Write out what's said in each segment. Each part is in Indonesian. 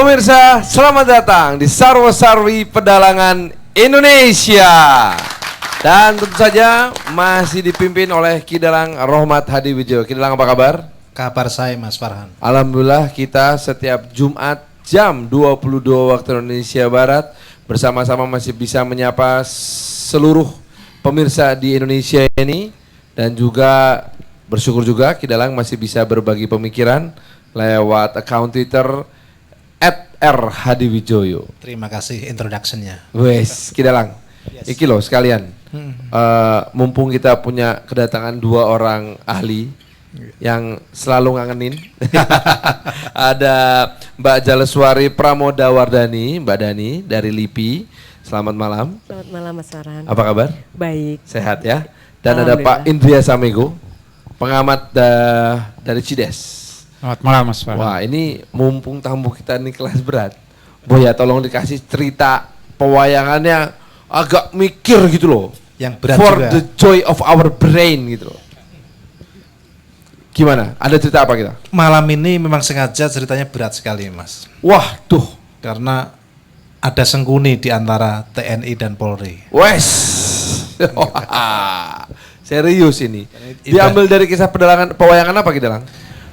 Pemirsa, selamat datang di Sarwa Sarwi Pedalangan Indonesia. Dan tentu saja masih dipimpin oleh Kidalang Rohmat Hadiwijoyo. Kidalang, apa kabar? Kabar saya Mas Farhan. Alhamdulillah, kita setiap Jumat jam 22 waktu Indonesia Barat bersama-sama masih bisa menyapa seluruh pemirsa di Indonesia ini. Dan juga bersyukur juga Kidalang masih bisa berbagi pemikiran lewat account Twitter @rhadiwijoyo. Terima kasih introduction-nya. Wes, Kidalang. Yes. Iki loh sekalian. Mumpung kita punya kedatangan dua orang ahli yang selalu ngangenin. Ada Mbak Jaleswari Pramodawardhani, Mbak Dani dari LIPI. Selamat malam. Selamat malam Mas Farhan. Apa kabar? Baik. Sehat ya. Dan ada Pak Indria Samego, pengamat dari Cides. Selamat malam Mas Farhan. Wah, ini mumpung tamu kita ini kelas berat. Boy ya, tolong dikasih cerita pewayangannya agak mikir gitu loh. Yang berat For juga. the joy of our brain gitu loh. Gimana? Ada cerita apa kita? Malam ini memang sengaja ceritanya berat sekali Mas. Wah, tuh. Karena ada sengkuni di antara TNI dan Polri. Wes. Wah, serius ini. Diambil dari kisah pewayangan apa kita, Lang?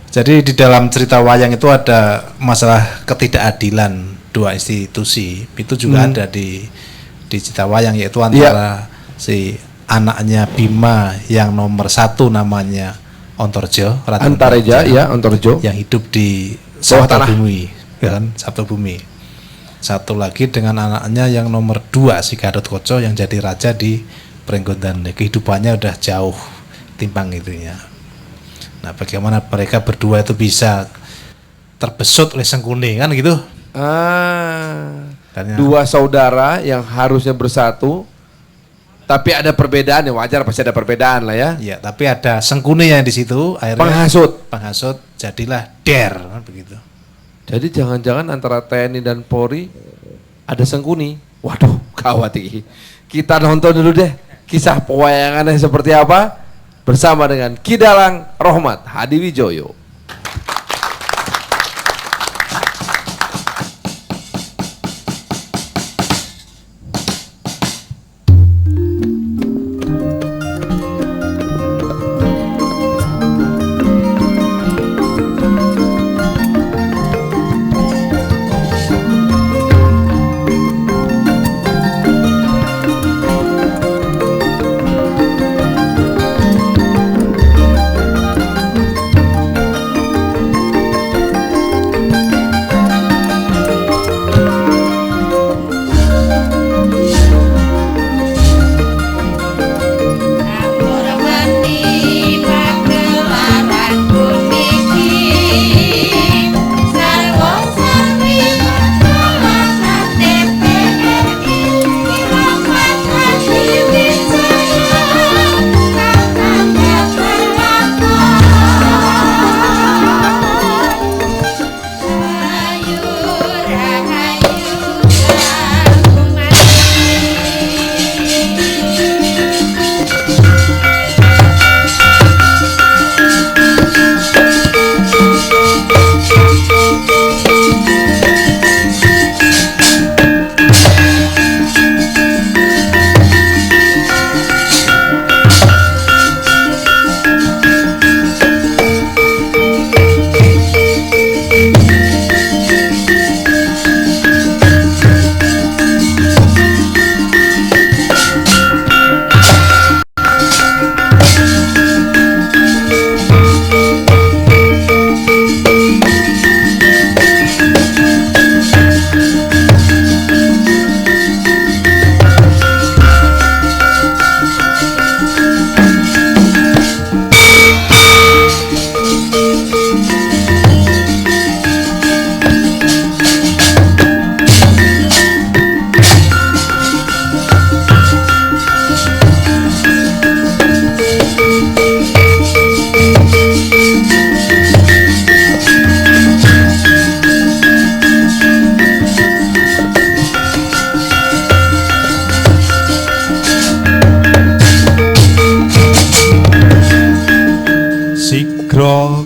Jadi di dalam cerita wayang itu ada masalah ketidakadilan dua institusi. Itu juga ada di cerita wayang, yaitu antara si anaknya Bima yang nomor 1 namanya Ontorjo, Antareja, ya, Ontorjo, yang hidup di bawah tanah Bumi, kan? Sabto Bumi. Satu lagi dengan anaknya yang nomor 2 si Gatotkaca yang jadi raja di Prenggotan. Kehidupannya udah jauh timpang itunya. Nah, bagaimana mereka berdua itu bisa terbesut oleh Sengkuni kan gitu? Dua saudara yang harusnya bersatu, tapi ada perbedaan, ya wajar pasti ada perbedaan lah ya. Ya, tapi ada Sengkuni yang di situ akhirnya penghasut jadilah der kan begitu. Jadi jangan-jangan antara TNI dan Polri ada Sengkuni. Waduh, gawat ini. Kita nonton dulu deh kisah pewayangannya seperti apa bersama dengan Kidalang Rohmat Hadiwijoyo.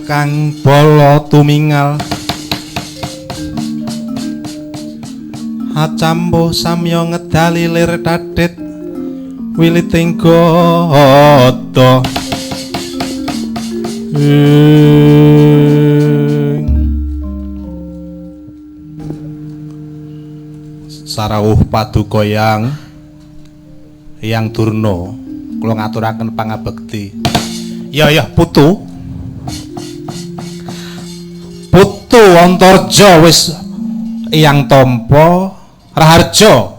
Kang Bala tumingal acambo samya ngedali lir dadit wiliting godo sarawuh paduka yang Durna kula ngaturaken pangabekti. Ya putu Antarja wis yang tampa Raharja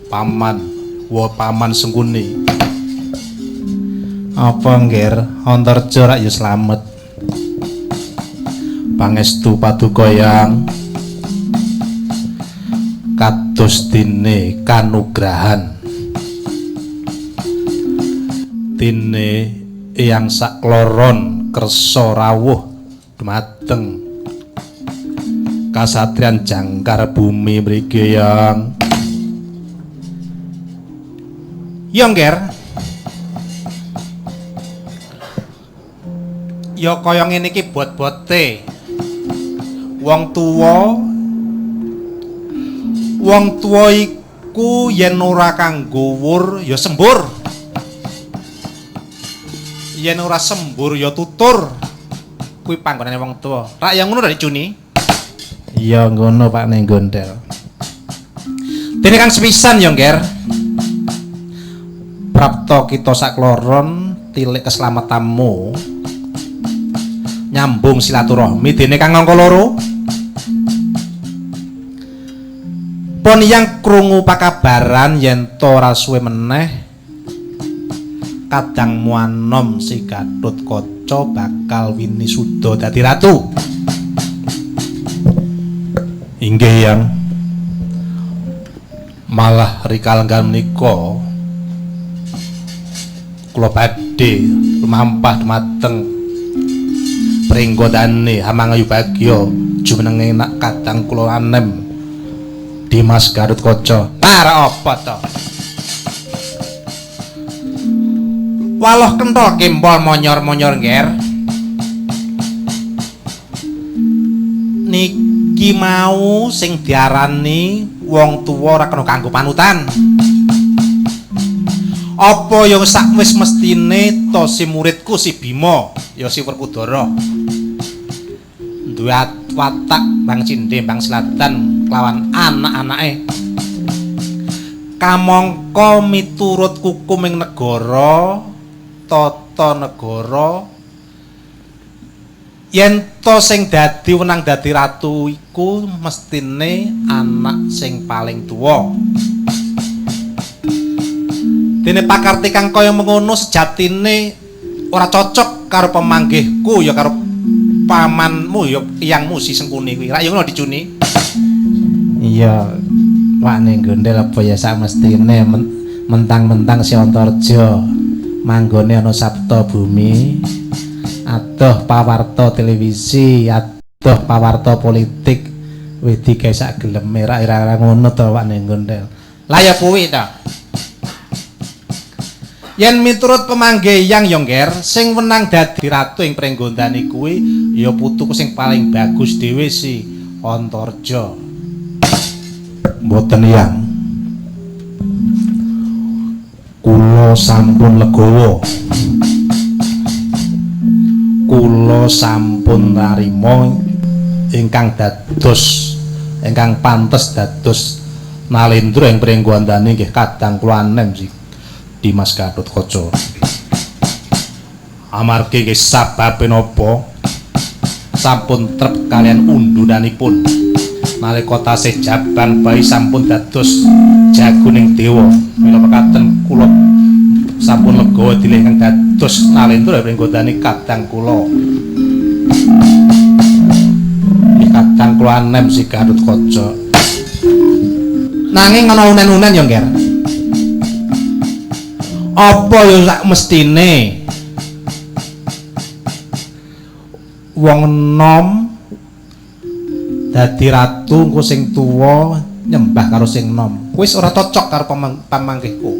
paman Sengkuni. Apa nggir Antarja rak ya slamet. Pangestu paduka yang kados dene kanugrahan dene yang sakloron kersa rawuh dumateng kasatriyan jangkar bumi mriki yang nger ya kaya ngene iki bot-bote wong tuwa iku yen ora kanggo wuwur ya sembur, yen ora sembur ya tutur. Kuwi panggonane wong tuwa. Rak ya ngono dari Juni. Iya ngono Pak ning Gondel. Dene kan sepisan ya nger. Prapta kita sakloron tilik keselamatanmu. Nyambung silaturahmi dene kang angka loro. Pon yang krungu pakabaran yen to ora suwe meneh kadang muanom si Gatotkaca bakal winisuda dadi ratu. Inggih yang malah rikalenggan menika kula badhe lumampah dumateng pringgodane Hamangayu Bagya jumenenge nak kadang kula anem Dimas Gatotkaca. Para apa to? Waloh kentol kempol monyor-monyor nger. Niki mau sing diarani wong tuwa ora kena kanggo panutan. Apa ya sak wis mestine to si muridku si Bima, ya si Werkudara. Duwe watak Bang Cindhe, Bang Selatan kelawan anak-anake. Kamangka miturut hukum ing negara, tata negara, yen to sing dadi wenang dadi ratu iku mestine anak sing paling tuwa. Dene pakarti kang kaya mengono sejatine ora cocok karo pemanggihku ya karo pamanmu ya iyangmu si Sengkuni kuwi. Rak yo ngono dicuni. Iya, Pak ning Gondel apa ya sak mestine mentang-mentang si Antarja manggone ana Sabta Bumi, adoh pawarta televisi, adoh pawarta politik wis digawe sak geleme rak ora ngono to Pak ning Gondel. Lah ya kuwi to. Yen miturut pemanggihang ya nger, sing wenang dadi ratu ing Pringgondani kuwi ya putuku sing paling bagus dhewe si Antarja. Mboten yang kula sampun legawa, kula sampun narima ingkang pantes dados nalendra ing Pringgondani nggih kadang kula anem si Dimas Gatotkaca. Amargi nggih sababe napa sampun trep kalian undunanipun nalika tasih Jabang bayi sampun dados jagoning dewa. Mila mekaten kula sampun legawa dilih kang dados nalendra Pringgondani kadang kula. Kadang kula anem si Gatotkaca. Nanging ana unen-unen ya nger. Apa ya sak mestine wong enom dadi ratu engko sing tuwa nyembah karo sing enom. Wis ora cocok karo pamanggihku.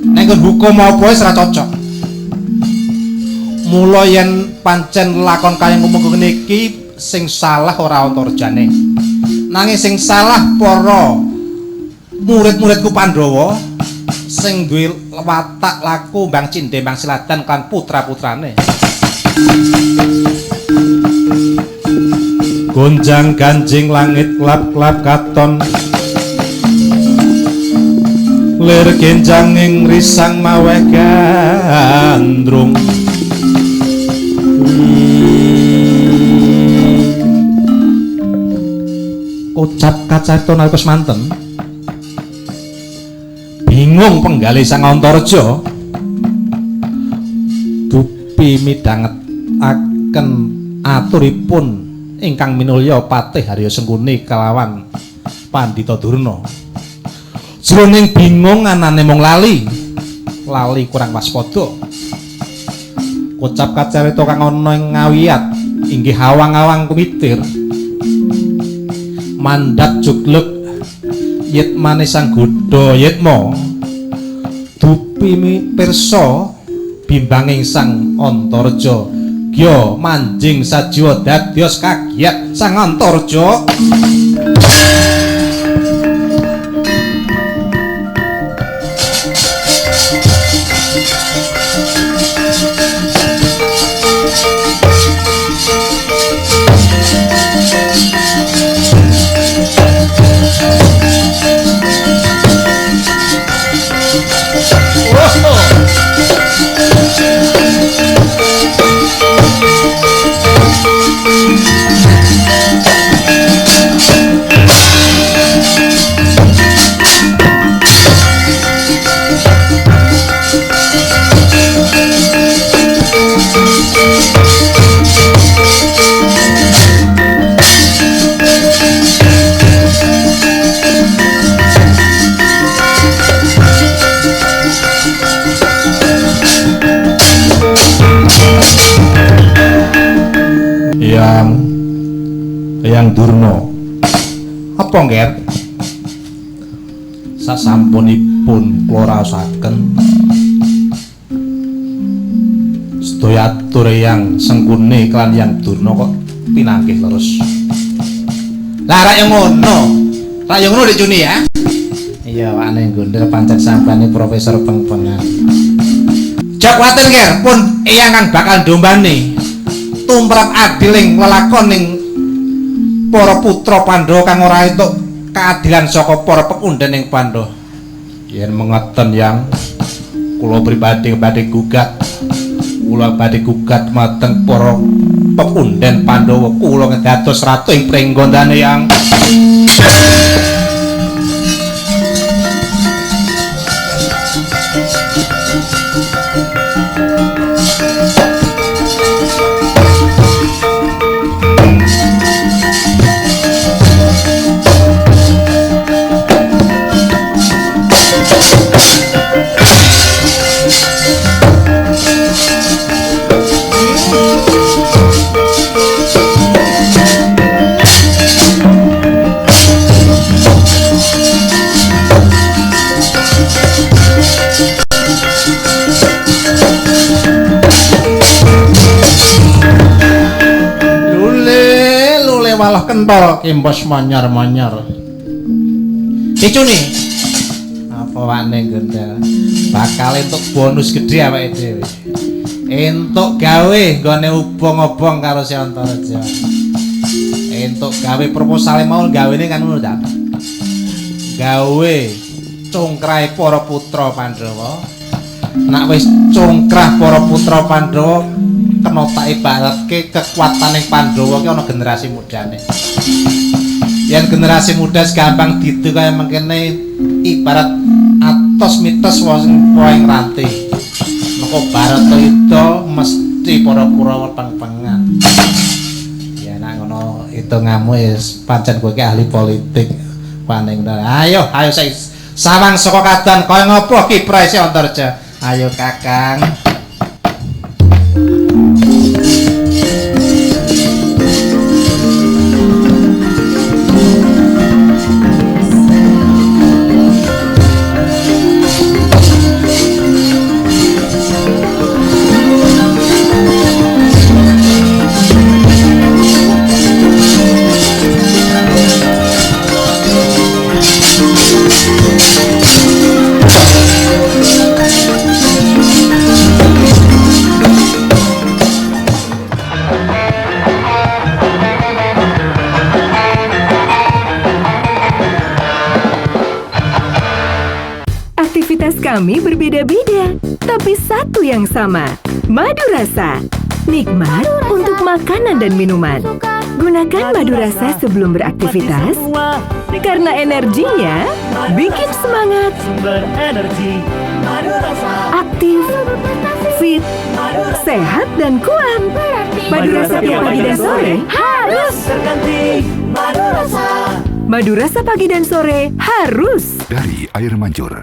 Nek hukum apa wis ora cocok. Mula yen pancen lakon kaya ngomong ngene iki sing salah ora Antarjane. Nanging sing salah para murid-muridku Pandhawa sing duwe watak laku mbang cindhe mbang siladan kan putra-putrane. Gonjang ganjing langit klap-klap katon lir genjang ing risang maweh gandrung ucap kacarita nalika semanten bingung penggalih Sang Antareja dupi midhangetaken aturipun ingkang minulya Patih Harya Sengkuni kalawan Pandhita Durna. Jroning bingung anane mung lali kurang waspada. Kocap kacarita kang ana ing ngawiyat inggih awang-awang kumitir. Mandat jugluk yitmane Sang Gudha Yitma dupi pirsa bimbanging Sang Antareja Gya manjing sajiwa dadyos kagiat Sang Antareja. Yang Durna apa ngger sasampunipun kula raosaken sedaya atur Yang Sengkuni kelan Yang Durna kok pinanggih leres. Lah rak yo ngono Dik Juni ya. Iya wane gondel pancen sampane profesor peng-pengan. Jok kuwatir ngger pun eyang kang bakal ndombani tumrap adiling lelakon ning para putra Pandhawa kang ora entuk keadilan saka para pepundhen ing Pandhawa. Yen mengeten Yang kula pribadi badhe gugat mateng para pepundhen Pandhawa kula ngedados ratu ing pringgondane Yang. Walah kentol kimbos manyar-manyar. Iku nih. Apa wane gendel? Bakal entuk bonus gede awake dhewe. Entuk gawe nggone ubong-obong karo Si Antareja. Entuk gawe proposale mau gawene kan ngono ta. Gawe congkrahe para putra Pandhawa. Nek wis congkrah para putra Pandhawa kena tak ibaratke kekuataning Pandhawa ki ana generasi mudane. Yen generasi muda gampang didu kaya mengkene ibarat atos mitos wong ranti. Mengko Barata itu mesti para Kurawa peng-pengan. Ya nek ngono hitunganmu wis pancen kowe ki ahli politik. Paning ayo sawang saka kadan kaya ngopo kiprah Si Antareja. Ayo Kakang. Kami berbeda-beda, tapi satu yang sama. Madu rasa. Nikmat untuk makanan dan minuman. Gunakan madu rasa sebelum beraktivitas, karena energinya bikin semangat, aktif, fit, sehat dan kuat. Madu rasa tiap pagi dan sore harus terganti. Madu rasa pagi dan sore harus dari Air Mancur.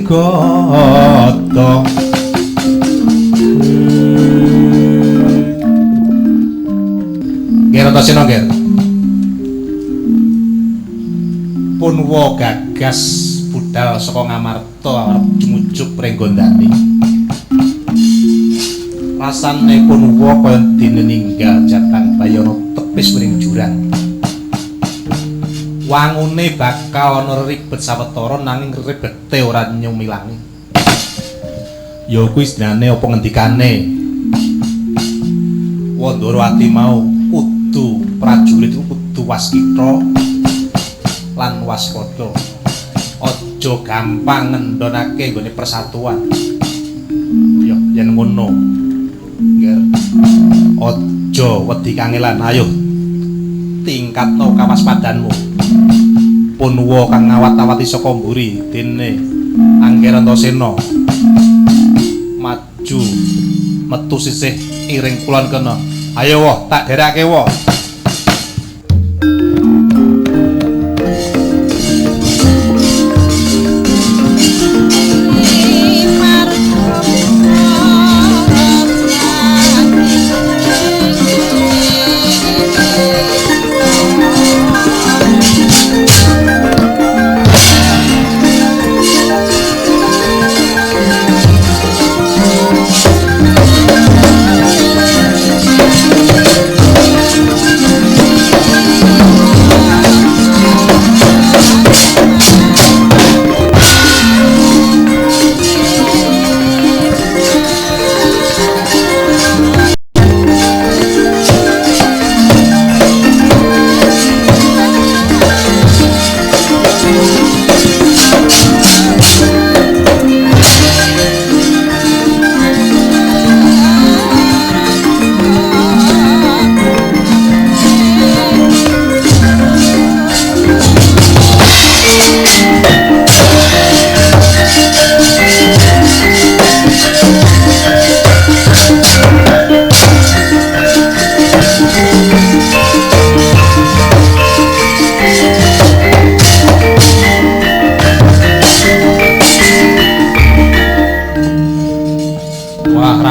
Goto Ger Antasena ger Punwa gagas budal saka Ngamarta arep jumujuk Prenggondani. Rasane Punwa kaya dene ninggal Jatang Bayana tepis mring jurang. Wangune bakal ana ribet sawetara nanging ribete ora nyumilangi. Ya kuwi istilahane apa ngendikane Wandrawati mau kudu prajurit kudu waskita lan waspada. Aja gampang ngendhonake nggone persatuan. Ya yen ngono. Nggih. Aja wedi kangelan. Ayo tingkatno kawaspadanmu. Punwa kang ngawat-awati saka mburi dene Angger Antasena maju metu sisih iring kulon kena. Ayo woh tak derake woh.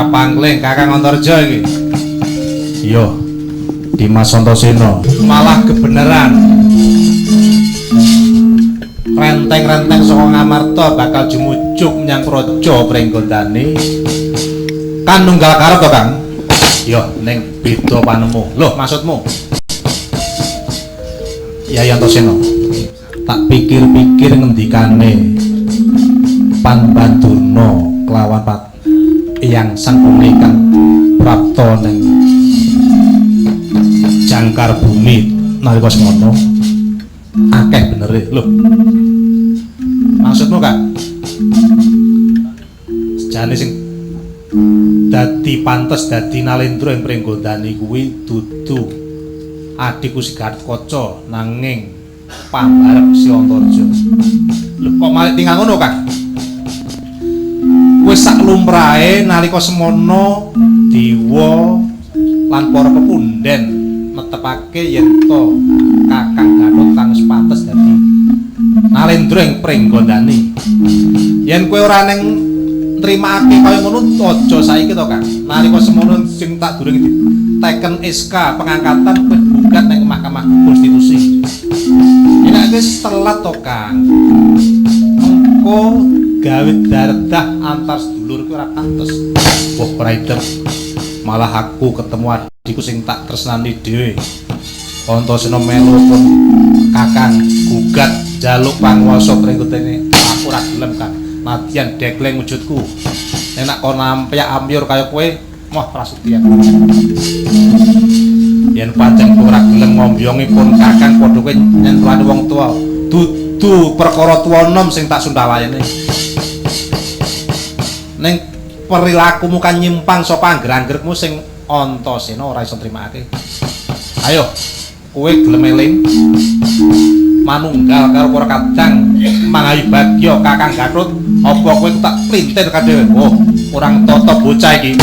Pangling Kakang Antarja iki. Iya. Dimas Antasena malah kebenaran. Renteng-renteng saka Ngamarta bakal jumujuk menyang Praja Prenggondani. Kan nunggal karep to, Kang? Iya, ning beda panemu. Loh, maksudmu? Yai Antasena. Tak pikir-pikir ngendikane Panbandurna kelawan Pat yang sang kang prapta ning Jangkar Bumi nalika semono akeh bener lho. Maksudmu Kak? Sejane sing dadi pantes dadi Nalendra ing Pringgondani kuwi dudu adikku si Gatotkaca nanging pambarep si Antarja. Lho kok malah tinggal ngono Kak? Wis sak lumrahe nalika semono dewa lan para pepunden netepake yen to Kakang Gatot kang pantes dadi Nalendra ing Pringgondani. Yen kowe ora ning nrimakake kaya ngono aja saiki to Kang. Nalika semono sing tak durung diteken SK pengangkatan kowe gugat ning Mahkamah Konstitusi. Nek wis telat to Kang. Engko gawe dardah antar sedulur kuwi ora pantes. Wah, Rider. Malah aku ketemu adikku sing tak tresnani dhewe. Antasena melu pun Kakang gugat jaluk panguwasa Pringgondani. Aku ora gelem Kang. Nadyan dekleng wujudku. Nek kono nampyak amyur kaya kowe, moh prasetya. Yen pancen ora gelem ngombyongi pun Kakang padha kowe nyentuhane wong tuwa. Dudu perkara tuwa enom sing tak sundalayane. Ning perilakumu kan nyimpang saka angger-anggermu sing Antasena ora iso nrimakake. Ayo, kowe gelem eling manunggal karo para kadang mangayu bagya Kakang Gatot apa kowe tak printir kadhewe. Oh, kurang tata bocah iki.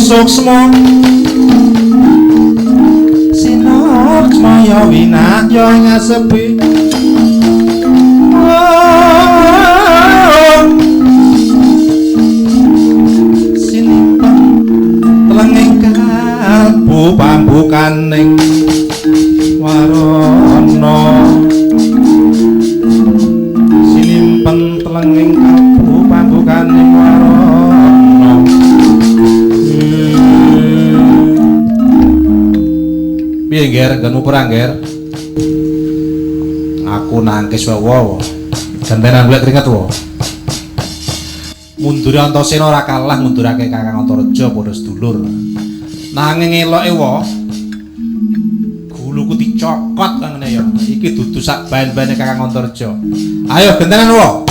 suksma sinaksmaya winaya ngasepi sinipang telenging kalbu pambukaning warana sinimpeng telenging kalbu pambukaning warana piye nger nggenmu perang nger aku nangkis wae Jantenan golek keringet wo. Mundure Antasena ora kalah ngundurake Kakang Antareja padha sedulur. Nanging eloke wo guluku dicokot kang ngene ya. Iki dudu sak bahan-bahane Kakang Antareja. Ayo gentenan wo.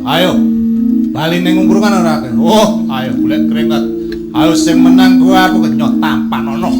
Ayo, bali ning ngungkurungan ora. Oh, ayo golek keringet. Ayo sing menang kuwi aku kenyot tampan ono.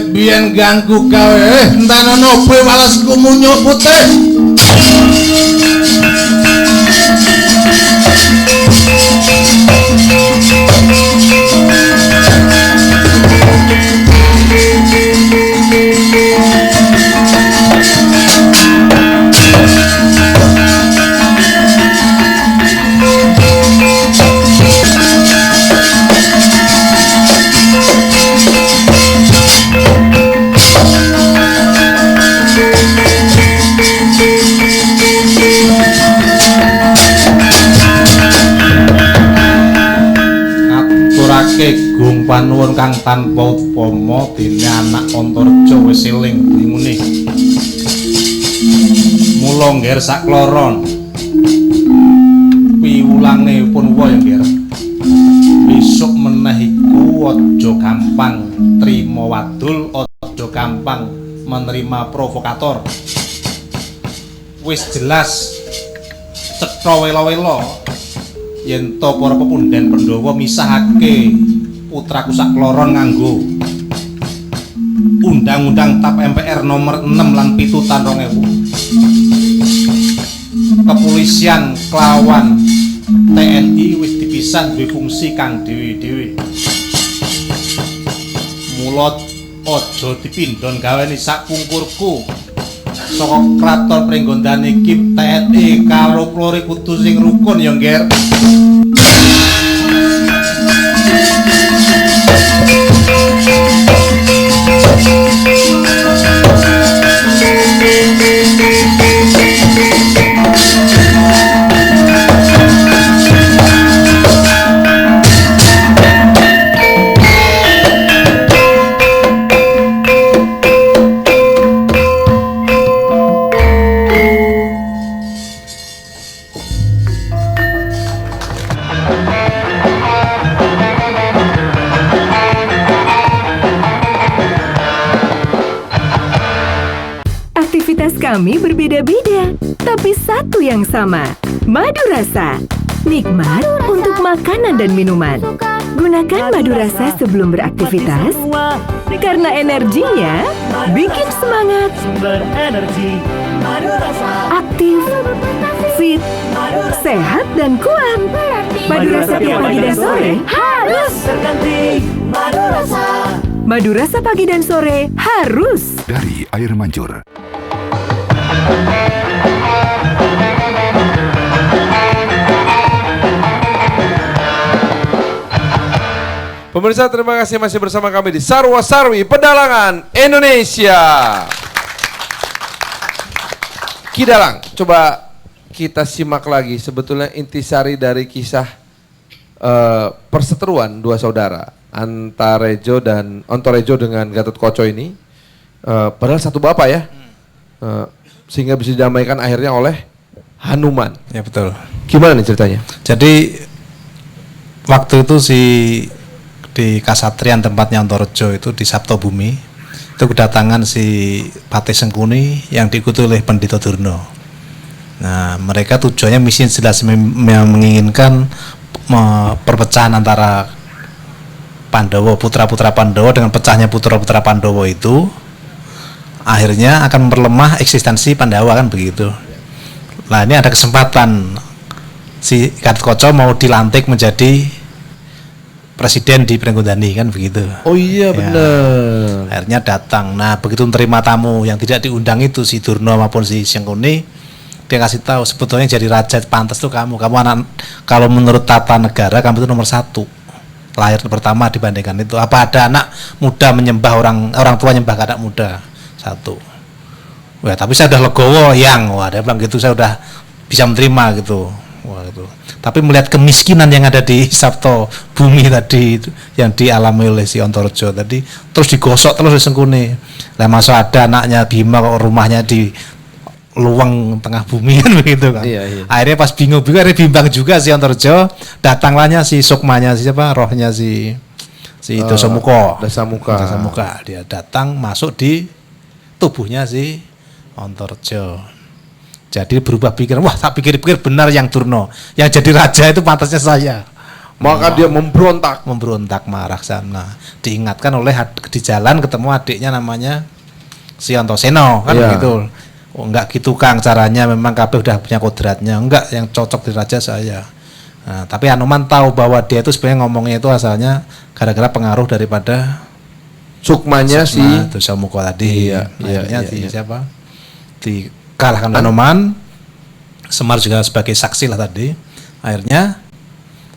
Biyen ganggu gawe entanono kowe walasku munyo putih. Gung panuwun kang tanpa upama dene anak Antareja wis eling bungune. Mula ngger sakloron. Piwulange pun wae ngger. Besok meneh iku aja gampang trima wadul, aja gampang menerima provokator. Wis jelas cetha wela-wela yen to para pepundhen Pandhawa misahake putraku sakloron nganggo Undang-Undang TAP MPR nomor 6 lan 7 tahun 2000. Kepolisian kelawan TNI wis dipisah duwe fungsi kang dhewe-dhewe. Mula aja dipindhon gaweni sak pungkurku. Saka kraton Pringgondan iki TNI karo Polri kudu sing rukun ya, Ngger. Kami berbeda-beda, tapi satu yang sama. Madu rasa. Nikmat untuk makanan dan minuman. Gunakan madu rasa sebelum beraktivitas, karena energinya bikin semangat, sumber energi. Madu rasa aktif, fit, sehat dan kuat. Madu rasa tiap pagi dan sore harus terganti madu rasa. Madu rasa pagi dan sore harus dari air mancur. Pemirsa, terima kasih masih bersama kami di Sarwa Sarwi Pedalangan Indonesia. Kidalang, coba kita simak lagi sebetulnya intisari dari kisah perseteruan dua saudara Antarejo dan Ontorejo dengan Gatotkaca ini. Padahal satu bapak ya, sehingga bisa didamaikan akhirnya oleh Hanuman. Ya betul. Gimana nih ceritanya? Jadi waktu itu di Kasatrian tempatnya Ontorejo itu di Saptobumi itu kedatangan si Patih Sengkuni yang diikuti oleh Pendhita Durna. Nah, mereka tujuannya misi jelas menginginkan perpecahan antara Pandawa, putra-putra Pandawa dengan pecahnya putra-putra Pandawa itu akhirnya akan memperlemah eksistensi Pandawa kan begitu. Nah, ini ada kesempatan si Gatotkaca mau dilantik menjadi presiden di Pringgondani kan begitu. Oh iya benar. Akhirnya datang. Nah, begitu menerima tamu yang tidak diundang itu si Durna maupun si Sengkuni, dia kasih tahu sebetulnya jadi raja pantas tuh kamu anak, kalau menurut tata negara kamu itu nomor 1, lahir pertama dibandingkan itu. Apa ada anak muda menyembah orang tua menyembah anak muda? 1. Wah, tapi saya udah legowo wah dia bilang gitu, saya udah bisa menerima gitu. Wah itu. Tapi melihat kemiskinan yang ada di Saptobumi tadi itu, yang dialami oleh si Ontorejo tadi, terus digosok terus di Sengkuni. Lah masa ada anaknya Bima kok rumahnya di luang tengah bumi kan begitu kan. Iya. Akhirnya pas bingung akhirnya bimbang juga si Ontorejo, datanglahnya si sukmanya siapa? Rohnya si Dasamuka. Dasamuka. Dia datang masuk di tubuhnya si Ontorejo. Jadi berubah pikiran, wah tak pikir-pikir benar yang Durna, yang jadi raja itu pantasnya saya. Maka dia memberontak marah sana. Diingatkan oleh di jalan ketemu adiknya namanya si Antasena kan begitu. Oh, enggak gitu Kang caranya, memang kabeh udah punya kodratnya. Enggak, yang cocok di raja saya. Nah, tapi Hanuman tahu bahwa dia itu sebenarnya ngomongnya itu asalnya gara-gara pengaruh daripada sukmanya si Dasamuka tadi. Akhirnya iya. Siapa? Kalahkan Hanuman, Semar juga sebagai saksi lah tadi. Akhirnya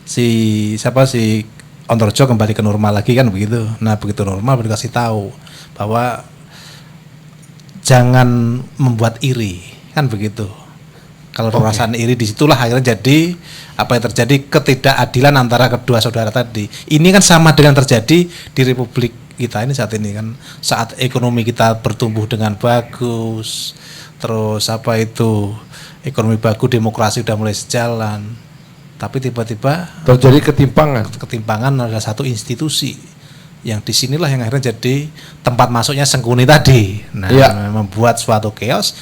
si Ontorejo kembali ke normal lagi kan begitu. Nah begitu normal dikasih tahu bahwa jangan membuat iri kan begitu. Kalau perasaan iri disitulah akhirnya jadi apa yang terjadi, ketidakadilan antara kedua saudara tadi. Ini kan sama dengan terjadi di Republik kita ini saat ini kan, saat ekonomi kita bertumbuh dengan bagus. Terus ekonomi bagus, demokrasi udah mulai sejalan, tapi tiba-tiba terjadi ketimpangan ada satu institusi yang disinilah yang akhirnya jadi tempat masuknya Sengkuni tadi. Nah, membuat suatu chaos.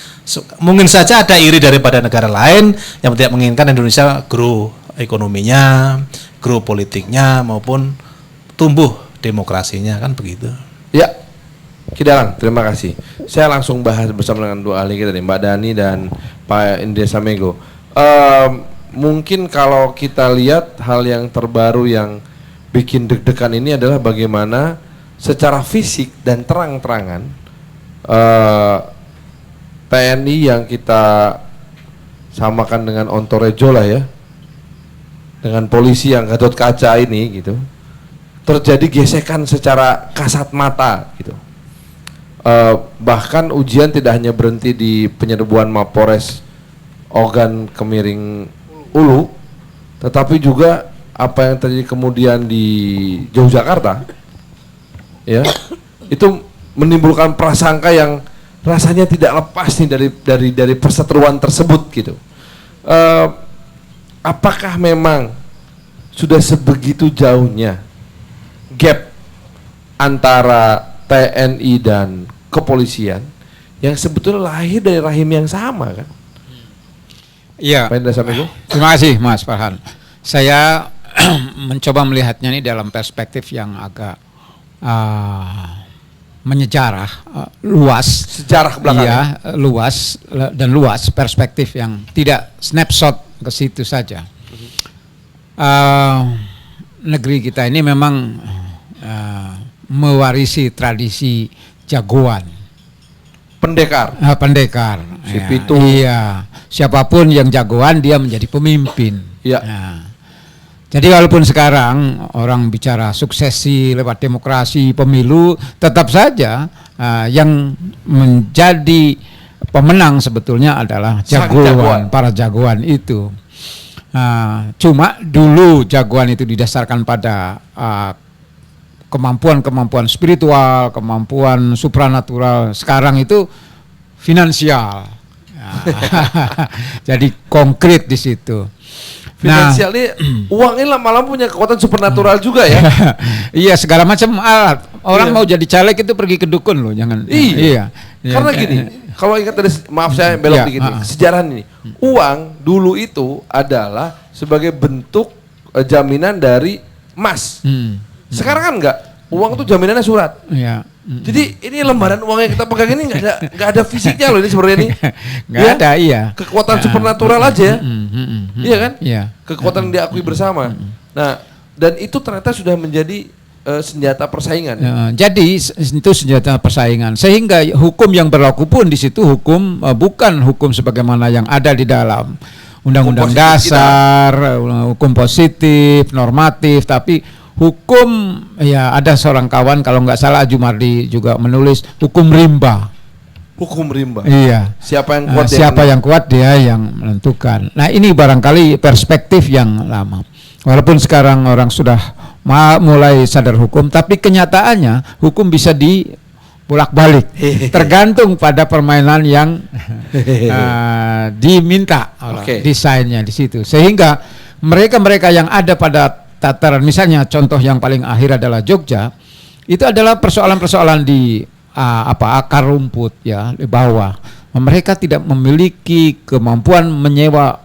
Mungkin saja ada iri daripada negara lain yang tidak menginginkan Indonesia grow ekonominya, grow politiknya maupun tumbuh demokrasinya kan begitu. Ya. Kidalang, terima kasih. Saya langsung bahas bersama dengan dua ahli kita nih, Mbak Dani dan Pak Indria Samego. Mungkin kalau kita lihat hal yang terbaru yang bikin deg-degan ini adalah bagaimana secara fisik dan terang-terangan TNI yang kita samakan dengan Ontorejo lah ya, dengan polisi yang Gatotkaca ini gitu, terjadi gesekan secara kasat mata gitu. Bahkan ujian tidak hanya berhenti di penyerbuan Mapores Ogan Kemiring Ulu, tetapi juga apa yang terjadi kemudian di Yogyakarta, ya, itu menimbulkan prasangka yang rasanya tidak lepas nih dari perseteruan tersebut gitu. Apakah memang sudah sebegitu jauhnya gap antara TNI dan kepolisian yang sebetulnya lahir dari rahim yang sama kan? Iya. Terima kasih Mas Farhan. Saya mencoba melihatnya ini dalam perspektif yang agak menyejarah luas, sejarah belakang. Iya, luas perspektif yang tidak snapshot ke situ saja. Negeri kita ini memang mewarisi tradisi jagoan, pendekar. Pendekar. Si Ya, Pitung. iya, siapapun yang jagoan dia menjadi pemimpin. Iya. Nah, jadi walaupun sekarang orang bicara suksesi lewat demokrasi pemilu, tetap saja yang menjadi pemenang sebetulnya adalah jagoan, para jagoan itu. Cuma dulu jagoan itu didasarkan pada kemampuan spiritual, kemampuan supranatural. Sekarang itu finansial. Jadi konkret di situ. Finansial ini uang ini lama-lama punya kekuatan supernatural juga ya. Iya, segala macam alat. Orang mau jadi caleg itu pergi ke dukun loh, jangan. Iya. Karena gini, kalau ingat tadi, maaf saya belok dikit nih, sejarah ini. Uang dulu itu adalah sebagai bentuk jaminan dari emas. Sekarang kan enggak. Uang itu jaminannya surat. Iya. Jadi ini lembaran uang yang kita pegang ini nggak ada fisiknya loh ini sebenarnya ini. Nggak ada, iya. Kekuatan supernatural aja. Iya kan? Iya. Kekuatan yang diakui bersama. Nah, dan itu ternyata sudah menjadi senjata persaingan. Jadi itu senjata persaingan. Sehingga hukum yang berlaku pun di situ hukum bukan hukum sebagaimana yang ada di dalam Undang-Undang Dasar, hukum positif, normatif, tapi hukum, ya ada seorang kawan kalau nggak salah Jumardi juga menulis hukum rimba. Hukum rimba. Iya. Siapa yang kuat? Siapa yang kuat dia yang menentukan. Nah ini barangkali perspektif yang lama. Walaupun sekarang orang sudah mulai sadar hukum, tapi kenyataannya hukum bisa bolak-balik. Tergantung pada permainan yang diminta, desainnya di situ. Sehingga mereka-mereka yang ada pada tataran, misalnya contoh yang paling akhir adalah Jogja, itu adalah persoalan-persoalan di akar rumput ya, di bawah. Mereka tidak memiliki kemampuan menyewa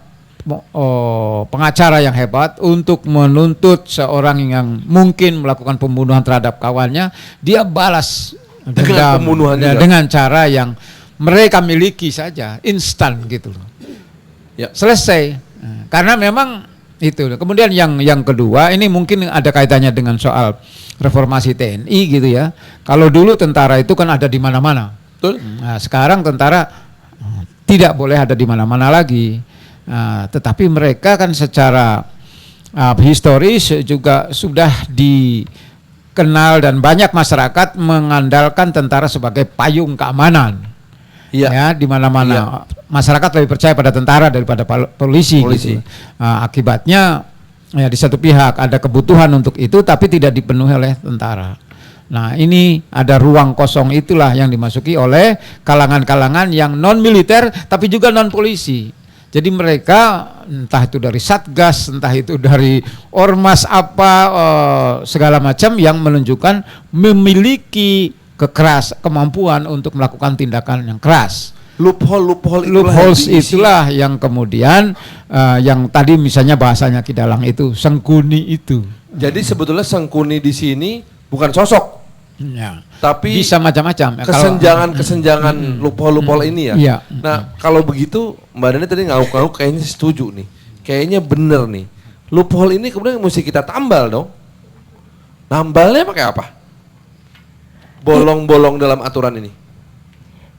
pengacara yang hebat untuk menuntut seorang yang mungkin melakukan pembunuhan terhadap kawannya, dia balas dengan pembunuhan dengan cara yang mereka miliki saja, instan gitu loh. Ya. Selesai. Karena memang itu. Kemudian yang kedua, ini mungkin ada kaitannya dengan soal reformasi TNI gitu ya. Kalau dulu tentara itu kan ada di mana-mana. Betul. Nah, sekarang tentara tidak boleh ada di mana-mana lagi. Tetapi mereka kan secara historis juga sudah dikenal dan banyak masyarakat mengandalkan tentara sebagai payung keamanan. Iya. Ya, di mana-mana. Iya. Masyarakat lebih percaya pada tentara daripada polisi. Gitu. Akibatnya ya di satu pihak ada kebutuhan untuk itu tapi tidak dipenuhi oleh tentara. Nah ini ada ruang kosong itulah yang dimasuki oleh kalangan-kalangan yang non militer tapi juga non polisi. Jadi mereka entah itu dari Satgas, entah itu dari ormas segala macam yang menunjukkan memiliki kemampuan untuk melakukan tindakan yang keras. Loopholes itulah yang kemudian yang tadi misalnya bahasanya Ki Dalang itu sengkuni itu. Jadi sebetulnya sengkuni di sini bukan sosok, ya, tapi bisa macam-macam. Kesenjangan loophole ini ya. Ya. Nah kalau begitu Mbak Dani tadi ngauk-ngauk kayaknya setuju nih, kayaknya bener nih. Loophole ini kemudian mesti kita tambal dong. Nambalnya pakai apa? Bolong-bolong dalam aturan ini.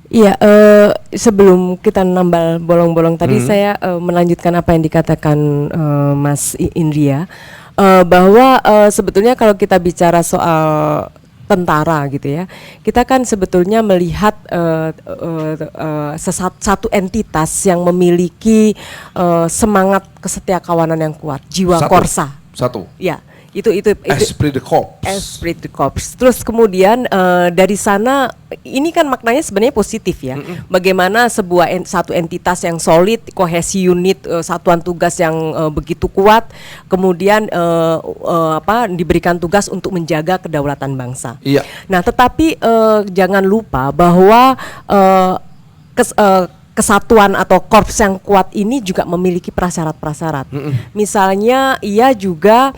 Iya, sebelum kita nambal bolong-bolong tadi saya melanjutkan apa yang dikatakan Mas Indria, bahwa sebetulnya kalau kita bicara soal tentara gitu ya, kita kan sebetulnya melihat satu entitas yang memiliki semangat kesetiakawanan yang kuat, jiwa korsa. Ya. Itu esprit de corps. Esprit de corps. Terus kemudian dari sana ini kan maknanya sebenarnya positif ya. Bagaimana satu entitas yang solid, kohesi unit, satuan tugas yang begitu kuat, kemudian diberikan tugas untuk menjaga kedaulatan bangsa. Iya. Nah, tetapi jangan lupa bahwa kesatuan atau korps yang kuat ini juga memiliki prasyarat-prasyarat. Misalnya ia juga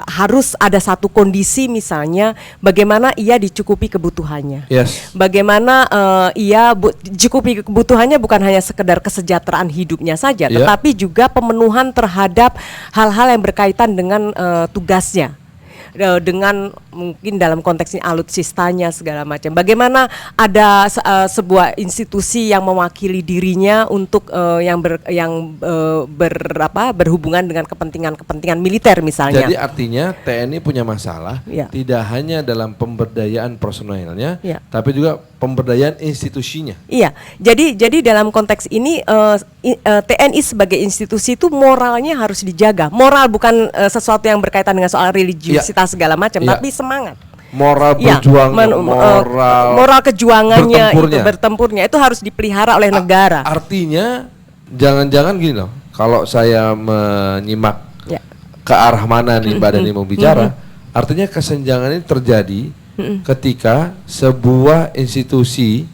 harus ada satu kondisi, misalnya bagaimana ia dicukupi kebutuhannya. Yes. Bagaimana ia cukupi kebutuhannya bukan hanya sekedar kesejahteraan hidupnya saja, tetapi juga pemenuhan terhadap hal-hal yang berkaitan dengan tugasnya. Dengan mungkin dalam konteks ini alutsistanya segala macam. Bagaimana ada sebuah institusi yang mewakili dirinya untuk berhubungan dengan kepentingan militer misalnya. Jadi artinya TNI punya masalah tidak hanya dalam pemberdayaan personelnya, tapi juga pemberdayaan institusinya. Iya. Jadi dalam konteks ini TNI sebagai institusi itu moralnya harus dijaga. Moral bukan sesuatu yang berkaitan dengan soal religiusitas segala macam, tapi semangat. Moral berjuang, moral kejuangannya bertempurnya itu harus dipelihara oleh negara. Artinya jangan-jangan gini loh, kalau saya menyimak ke arah mana nih Mbak Dani mau bicara, artinya kesenjangan ini terjadi ketika sebuah institusi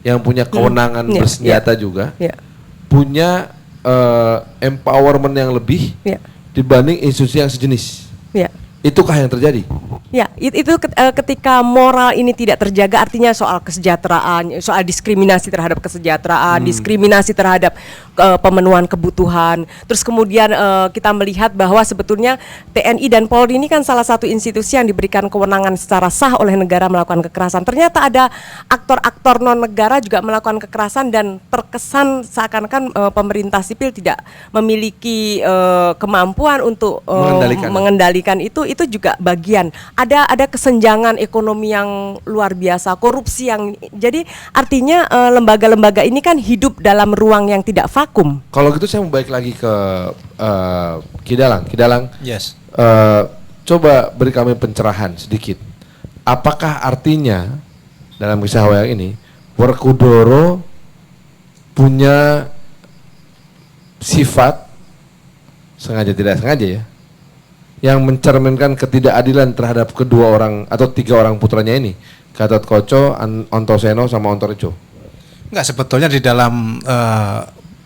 yang punya kewenangan bersenjata juga punya empowerment yang lebih dibanding institusi yang sejenis. Itukah yang terjadi? Ya, itu ketika moral ini tidak terjaga, artinya soal kesejahteraan, soal diskriminasi terhadap kesejahteraan, diskriminasi terhadap pemenuhan kebutuhan. Terus kemudian kita melihat bahwa sebetulnya TNI dan Polri ini kan salah satu institusi yang diberikan kewenangan secara sah oleh negara melakukan kekerasan. Ternyata ada aktor-aktor non negara juga melakukan kekerasan dan terkesan seakan-akan pemerintah sipil tidak memiliki kemampuan untuk mengendalikan itu juga bagian. Ada kesenjangan ekonomi yang luar biasa, korupsi yang jadi artinya lembaga-lembaga ini kan hidup dalam ruang yang tidak vakum. Kalau gitu saya mau balik lagi ke Kidalang. Yes. Coba beri kami pencerahan sedikit. Apakah artinya dalam kisah wayang ini Werkudara punya sifat sengaja tidak sengaja ya, yang mencerminkan ketidakadilan terhadap kedua orang atau tiga orang putranya ini, Gatotkaca, Antaséna sama Antareja? Enggak, sebetulnya di dalam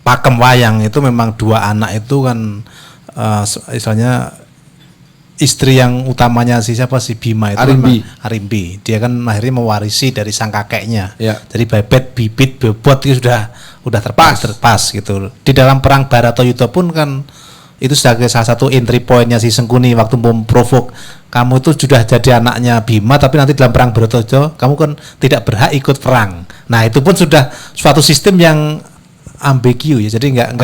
pakem wayang itu memang dua anak itu kan istilahnya istri yang utamanya si Bima itu Arimbi. Dia kan akhirnya mewarisi dari sang kakeknya. Jadi bebet, bibit, bobot itu sudah terpas gitu. Di dalam perang Baratayuda pun kan itu sebagai salah satu entry point-nya si Sengkuni waktu memprovok, kamu itu sudah jadi anaknya Bima tapi nanti dalam perang Baratayuda kamu kan tidak berhak ikut perang. Nah itu pun sudah suatu sistem yang ambigu ya, jadi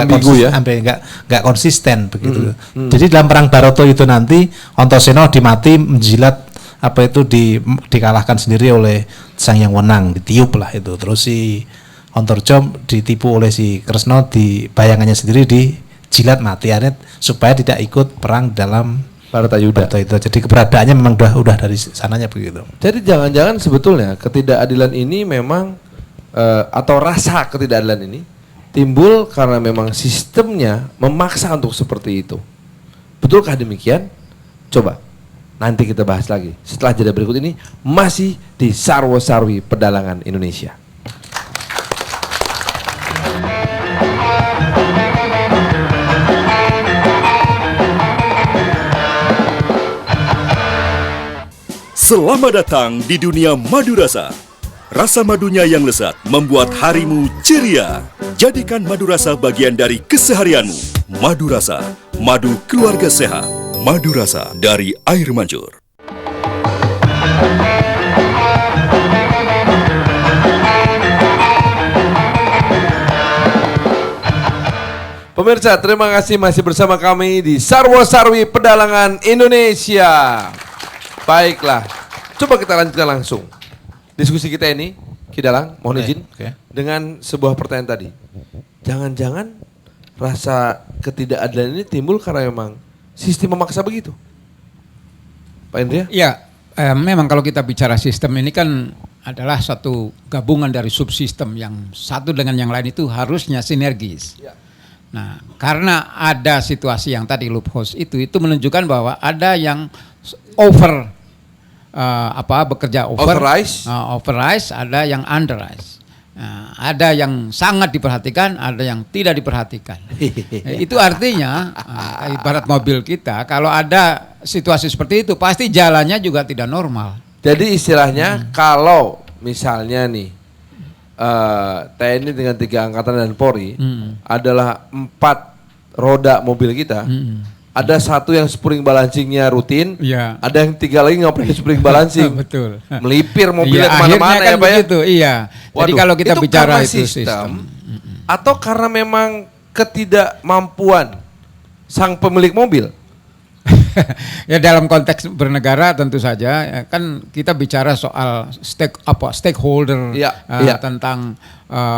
nggak konsisten begitu. Jadi dalam perang Baratayuda nanti Antaséna dimati menjilat dikalahkan sendiri oleh Sang Hyang Wenang, ditiup lah itu. Terus si Antareja ditipu oleh si Kresna, di bayangannya sendiri dijilat mati supaya tidak ikut perang dalam Baratayuda. Jadi keberadaannya memang udah dari sananya begitu. Jadi jangan-jangan sebetulnya ketidakadilan ini memang atau rasa ketidakadilan ini timbul karena memang sistemnya memaksa untuk seperti itu. Betulkah demikian? Coba nanti kita bahas lagi setelah jeda berikut ini, masih di Sarwo Sarwi Pedalangan Indonesia. Selamat datang di dunia madu rasa. Rasa madunya yang lezat membuat harimu ceria. Jadikan madu rasa bagian dari keseharianmu. Madu rasa, madu keluarga sehat. Madu rasa dari air mancur. Pemirsa, terima kasih masih bersama kami di Sarwo Sarwi Pedalangan Indonesia. Baiklah, coba kita lanjutkan langsung diskusi kita ini, Kidalang, mohon izin dengan sebuah pertanyaan tadi. Jangan-jangan rasa ketidakadilan ini timbul karena memang sistem memaksa begitu, Pak Indria? Ya, memang kalau kita bicara sistem ini kan adalah satu gabungan dari subsistem yang satu dengan yang lain itu harusnya sinergis. Ya. Nah, karena ada situasi yang tadi loopholes itu menunjukkan bahwa ada yang bekerja overrise, ada yang underrise. Nah, ada yang sangat diperhatikan, ada yang tidak diperhatikan. Itu artinya ibarat mobil kita, kalau ada situasi seperti itu pasti jalannya juga tidak normal. Jadi istilahnya kalau misalnya nih TNI dengan 3 angkatan dan Polri adalah 4 roda mobil kita. Ada 1 yang spring balancingnya rutin, ya. Ada yang 3 lagi nggak pakai spring balancing. Betul. Melipir mobilnya Ya, kemana-mana kan ya Pak ya. begitu, iya. Jadi Waduh, kalau kita itu bicara karena itu sistem. atau karena memang ketidakmampuan sang pemilik mobil. Ya dalam konteks bernegara tentu saja ya, kan kita bicara soal stakeholder tentang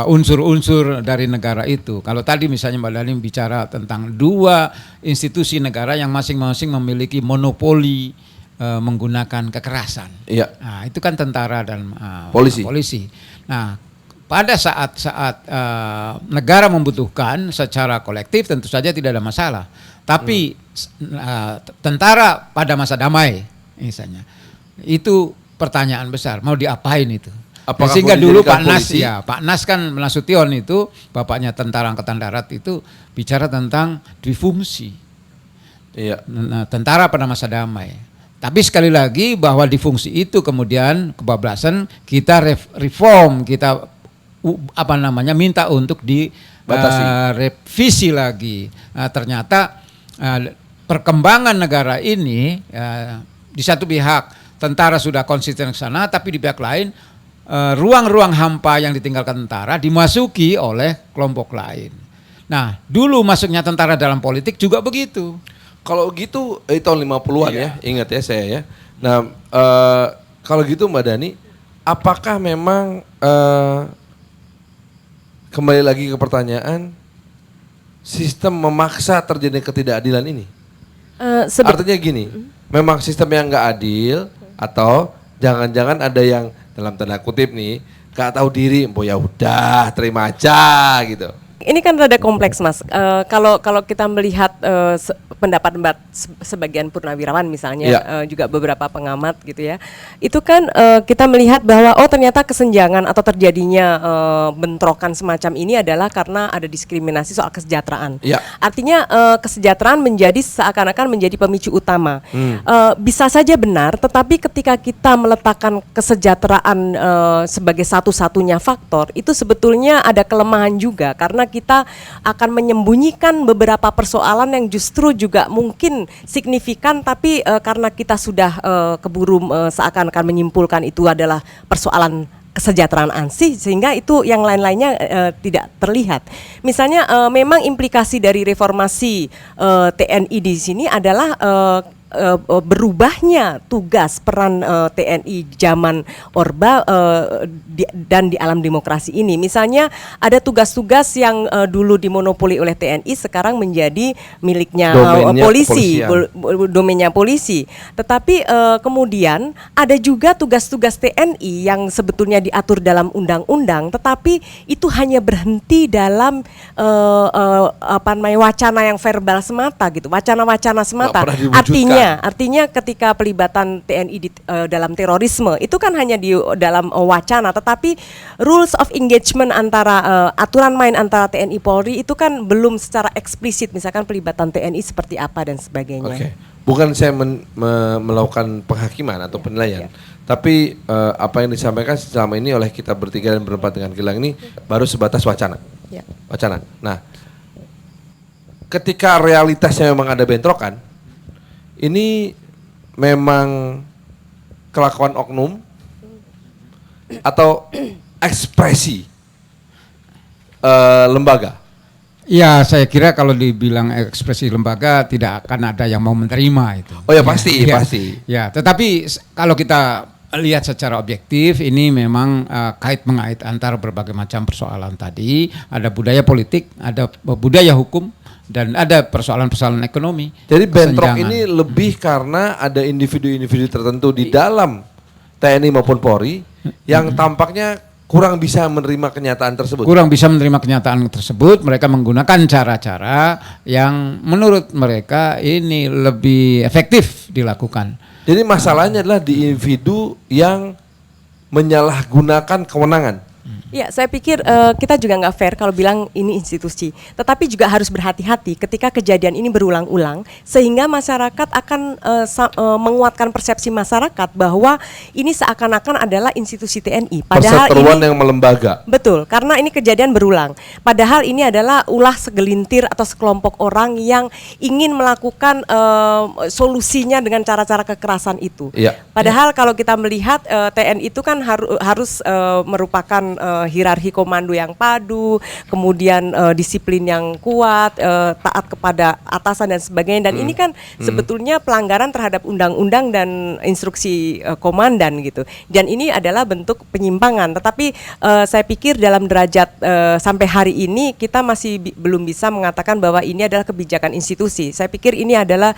unsur-unsur dari negara itu. Kalau tadi misalnya Mbak Dani bicara tentang 2 institusi negara yang masing-masing memiliki monopoli menggunakan kekerasan. Iya. Nah, itu kan tentara dan polisi. Nah, pada saat negara membutuhkan secara kolektif tentu saja tidak ada masalah. Tapi tentara pada masa damai misalnya, itu pertanyaan besar, mau diapain itu? Apakah sehingga dulu Pak Nas, polisi? Pak Nas kan Nasution itu, bapaknya Tentara Angkatan Darat itu bicara tentang difungsi. Iya. Nah, tentara pada masa damai. Tapi sekali lagi bahwa difungsi itu kemudian kebablasan, kita reform, kita minta untuk direvisi lagi. Nah, ternyata perkembangan negara ini di satu pihak tentara sudah konsisten ke sana, tapi di pihak lain ruang-ruang hampa yang ditinggalkan tentara dimasuki oleh kelompok lain. Nah, dulu masuknya tentara dalam politik juga begitu. Kalau gitu tahun 50-an ya, ingat ya saya ya. Nah, kalau gitu Mbak Dani, apakah memang kembali lagi ke pertanyaan, sistem memaksa terjadi ketidakadilan ini? Artinya gini, memang sistem yang nggak adil, atau jangan-jangan ada yang dalam tanda kutip nih nggak tahu diri, ya udah terima aja gitu. Ini kan rada kompleks Mas. Kalau kita melihat pendapat sebagian purnawirawan misalnya, juga beberapa pengamat gitu ya, itu kan kita melihat bahwa ternyata kesenjangan atau terjadinya bentrokan semacam ini adalah karena ada diskriminasi soal kesejahteraan. Artinya kesejahteraan menjadi seakan-akan menjadi pemicu utama. Bisa saja benar, tetapi ketika kita meletakkan kesejahteraan sebagai satu-satunya faktor, itu sebetulnya ada kelemahan juga, karena kita akan menyembunyikan beberapa persoalan yang justru juga mungkin signifikan, tapi karena kita sudah keburu seakan-akan menyimpulkan itu adalah persoalan kesejahteraan ansih, sehingga itu yang lain-lainnya tidak terlihat. Misalnya memang implikasi dari reformasi TNI di sini adalah berubahnya tugas peran TNI zaman Orba dan di alam demokrasi ini. Misalnya ada tugas-tugas yang dulu dimonopoli oleh TNI sekarang menjadi miliknya polisi, domainnya polisi. Tetapi kemudian ada juga tugas-tugas TNI yang sebetulnya diatur dalam undang-undang, tetapi itu hanya berhenti dalam wacana yang verbal semata gitu, wacana-wacana semata. Artinya ketika pelibatan TNI dalam terorisme itu kan hanya di dalam wacana, tetapi rules of engagement antara aturan main antara TNI Polri itu kan belum secara eksplisit, misalkan pelibatan TNI seperti apa dan sebagainya. Bukan saya melakukan penghakiman atau penilaian, tapi apa yang disampaikan selama ini oleh kita bertiga dan berempat dengan Gilang ini baru sebatas wacana. Wacana. Nah, ketika realitasnya memang ada bentrokan, ini memang kelakuan oknum atau ekspresi lembaga? Ya, saya kira kalau dibilang ekspresi lembaga tidak akan ada yang mau menerima itu. Oh ya, pasti. Ya, tetapi kalau kita lihat secara objektif, ini memang kait-mengait antara berbagai macam persoalan tadi. Ada budaya politik, ada budaya hukum, dan ada persoalan-persoalan ekonomi. Jadi bentrok ini lebih karena ada individu-individu tertentu di dalam TNI maupun Polri yang tampaknya kurang bisa menerima kenyataan tersebut. Mereka menggunakan cara-cara yang menurut mereka ini lebih efektif dilakukan. Jadi masalahnya adalah di individu yang menyalahgunakan kewenangan. Ya, saya pikir kita juga nggak fair kalau bilang ini institusi. Tetapi juga harus berhati-hati ketika kejadian ini berulang-ulang, sehingga masyarakat akan menguatkan persepsi masyarakat bahwa ini seakan-akan adalah institusi TNI. Padahal perseteruan ini yang melembaga. betul, karena ini kejadian berulang. Padahal ini adalah ulah segelintir atau sekelompok orang yang ingin melakukan solusinya dengan cara-cara kekerasan itu. Ya. Padahal kalau kita melihat TNI itu kan harus merupakan hierarki komando yang padu, kemudian disiplin yang kuat, taat kepada atasan dan sebagainya. Dan ini kan sebetulnya pelanggaran terhadap undang-undang dan instruksi komandan gitu. Dan ini adalah bentuk penyimpangan. Tetapi saya pikir dalam derajat sampai hari ini kita masih belum bisa mengatakan bahwa ini adalah kebijakan institusi. Saya pikir ini adalah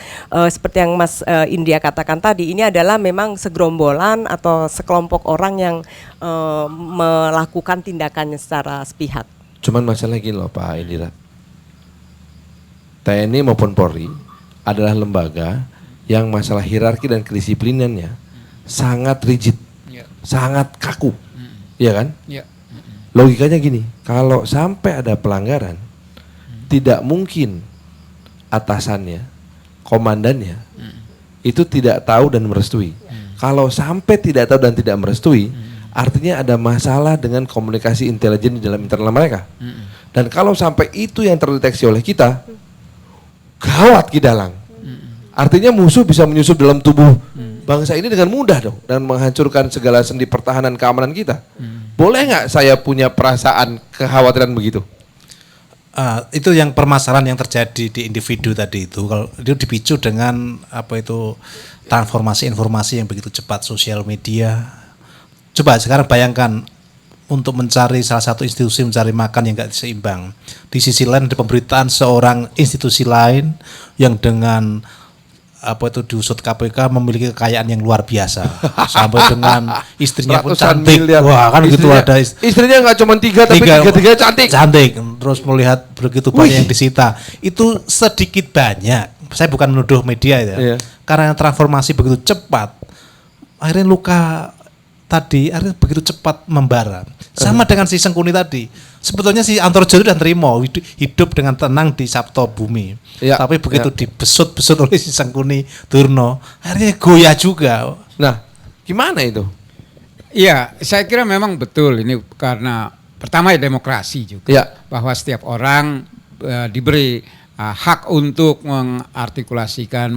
seperti yang Mas India katakan tadi, ini adalah memang segerombolan atau sekelompok orang yang melakukan tindakannya secara sepihak. Cuman masalah gini loh Pak Indira. TNI maupun Polri adalah lembaga yang masalah hierarki dan kedisiplinannya sangat rigid, sangat kaku, ya kan? Logikanya gini, kalau sampai ada pelanggaran, tidak mungkin atasannya, komandannya, itu tidak tahu dan merestui. Kalau sampai tidak tahu dan tidak merestui, artinya ada masalah dengan komunikasi intelijen di dalam internal mereka. Dan kalau sampai itu yang terdeteksi oleh kita, gawat Kidalang. Artinya musuh bisa menyusup dalam tubuh bangsa ini dengan mudah dong, dan menghancurkan segala sendi pertahanan keamanan kita. Boleh nggak saya punya perasaan kekhawatiran begitu? Itu yang permasalahan yang terjadi di individu tadi itu. Kalau itu dipicu dengan transformasi informasi yang begitu cepat, sosial media. Coba sekarang bayangkan untuk mencari salah satu institusi mencari makan yang nggak seimbang. Di sisi lain ada pemberitaan seorang institusi lain yang dengan diusut KPK memiliki kekayaan yang luar biasa sampai dengan istrinya pun cantik. Wah kan gitu ada istrinya nggak cuma tiga tapi tiga cantik. Terus melihat begitu banyak yang disita. Itu sedikit banyak. Saya bukan menuduh media ya. Karena transformasi begitu cepat, akhirnya luka tadi akhirnya begitu cepat membara. Sama dengan si Sengkuni tadi. Sebetulnya si Antarjono dan Trimo hidup dengan tenang di Sabto Bumi. Tapi begitu dibesut-besut oleh si Sengkuni Durno, akhirnya goyah juga. Nah, gimana itu? Iya, saya kira memang betul ini karena pertama ya demokrasi juga. Bahwa setiap orang diberi hak untuk mengartikulasikan,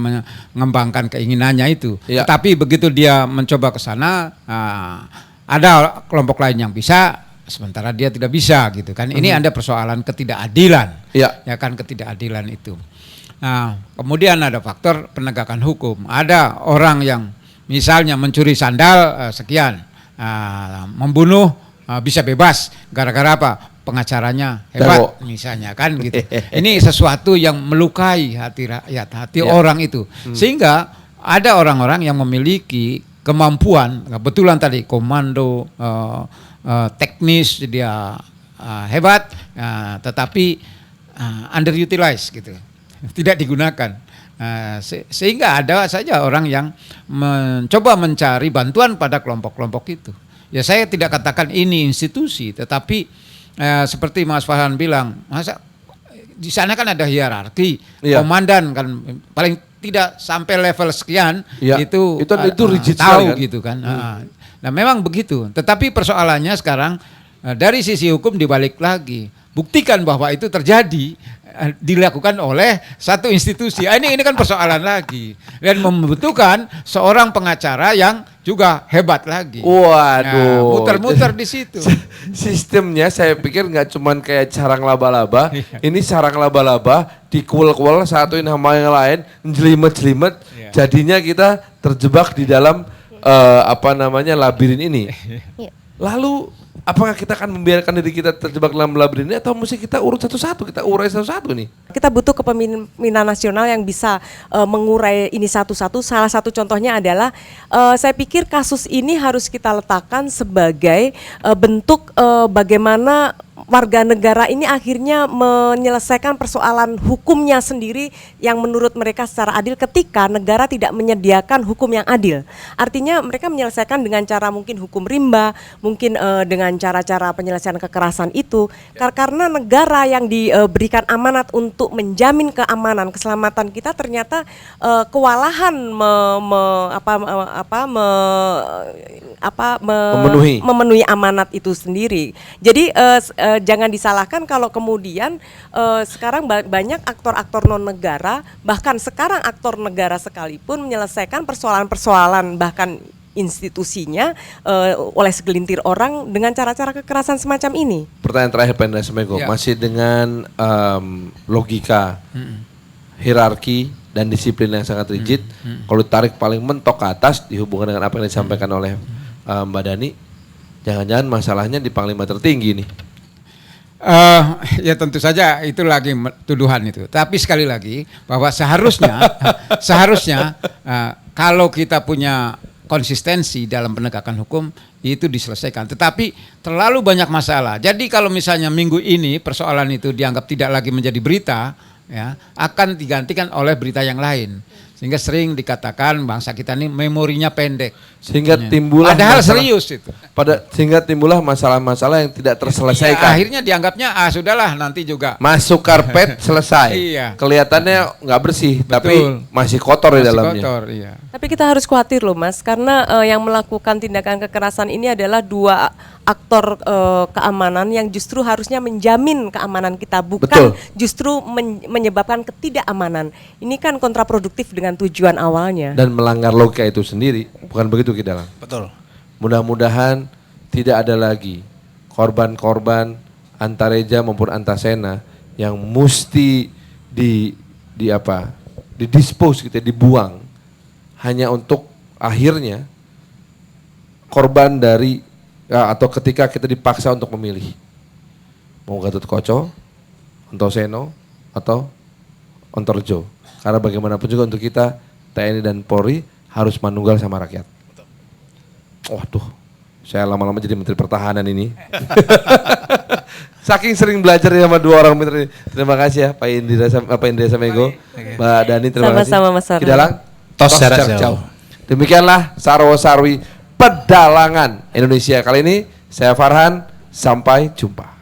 mengembangkan keinginannya itu. Tapi begitu dia mencoba ke sana, ada kelompok lain yang bisa, sementara dia tidak bisa gitu kan. Ini ada persoalan ketidakadilan, ya kan, ketidakadilan itu. Nah, kemudian ada faktor penegakan hukum. Ada orang yang misalnya mencuri sandal sekian, membunuh bisa bebas gara-gara apa? Pengacaranya hebat misalnya kan gitu. Ini sesuatu yang melukai hati rakyat, hati orang itu. Sehingga ada orang-orang yang memiliki kemampuan, kebetulan tadi komando, teknis dia hebat, tetapi underutilized gitu, tidak digunakan. Sehingga ada saja orang yang mencoba mencari bantuan pada kelompok-kelompok itu. Ya saya tidak katakan ini institusi, tetapi seperti Mas Farhan bilang, masa di sana kan ada hierarki, komandan kan paling tidak sampai level sekian itu rigid tahu kan? Gitu kan. Nah memang begitu. Tetapi persoalannya sekarang dari sisi hukum dibalik lagi, buktikan bahwa itu terjadi dilakukan oleh satu institusi. Ini kan persoalan lagi dan membutuhkan seorang pengacara yang juga hebat lagi. Waduh, muter-muter di situ. Sistemnya saya pikir nggak cuman kayak sarang laba-laba. Ini sarang laba-laba dikuel-kuel satu sama yang lain, jelimet-jelimet. Jadinya kita terjebak di dalam labirin ini. Lalu apakah kita akan membiarkan diri kita terjebak dalam labirin ini atau mesti kita urut satu-satu, kita urai satu-satu nih? Kita butuh kepemimpinan nasional yang bisa mengurai ini satu-satu. Salah satu contohnya adalah saya pikir kasus ini harus kita letakkan sebagai bentuk bagaimana warga negara ini akhirnya menyelesaikan persoalan hukumnya sendiri yang menurut mereka secara adil ketika negara tidak menyediakan hukum yang adil. Artinya mereka menyelesaikan dengan cara mungkin hukum rimba, mungkin dengan cara-cara penyelesaian kekerasan itu karena negara yang diberikan amanat untuk menjamin keamanan, keselamatan kita ternyata kewalahan memenuhi amanat itu sendiri. Jadi jangan disalahkan kalau kemudian sekarang banyak aktor-aktor non negara, bahkan sekarang aktor negara sekalipun menyelesaikan persoalan-persoalan bahkan institusinya oleh segelintir orang dengan cara-cara kekerasan semacam ini. Pertanyaan terakhir Pak Indra Semego, masih dengan logika hierarki dan disiplin yang sangat rigid. Kalau ditarik paling mentok ke atas dihubungkan dengan apa yang disampaikan oleh Mbak Dani, jangan-jangan masalahnya di Panglima tertinggi nih. Ya tentu saja itu lagi tuduhan itu. Tapi sekali lagi bahwa seharusnya kalau kita punya konsistensi dalam penegakan hukum itu diselesaikan. Tetapi terlalu banyak masalah. Jadi kalau misalnya minggu ini persoalan itu dianggap tidak lagi menjadi berita, ya akan digantikan oleh berita yang lain. Sehingga sering dikatakan bangsa kita ini memorinya pendek. Sehingga timbullah padahal serius itu. Sehingga timbullah masalah-masalah yang tidak terselesaikan. Ya, akhirnya dianggapnya sudahlah nanti juga masuk karpet selesai. Iya. Kelihatannya nggak bersih, Betul. tapi masih kotor di dalamnya. Kotor, iya. Tapi kita harus khawatir loh Mas, karena yang melakukan tindakan kekerasan ini adalah dua aktor keamanan yang justru harusnya menjamin keamanan kita, bukan justru menyebabkan ketidakamanan. Ini kan kontraproduktif dengan tujuan awalnya. Dan melanggar logika itu sendiri, bukan begitu kita? Betul. Mudah-mudahan tidak ada lagi korban-korban Antareja maupun Antasena yang mesti didispose gitu, dibuang hanya untuk akhirnya korban dari atau ketika kita dipaksa untuk memilih mau Gatotkaca, Antasena atau Antareja. Karena bagaimanapun juga untuk kita TNI dan Polri harus manunggal sama rakyat. Waduh, saya lama-lama jadi Menteri Pertahanan ini. Saking sering belajar sama dua orang menteri. Terima kasih ya Pak Indra Semego, Mbak Dani, terima kasih. Sama-sama Mas Sarwo. Kidalang, Tos jarak jauh. Demikianlah Sarwo Sarwi Pedalangan Indonesia kali ini. Saya Farhan, sampai jumpa.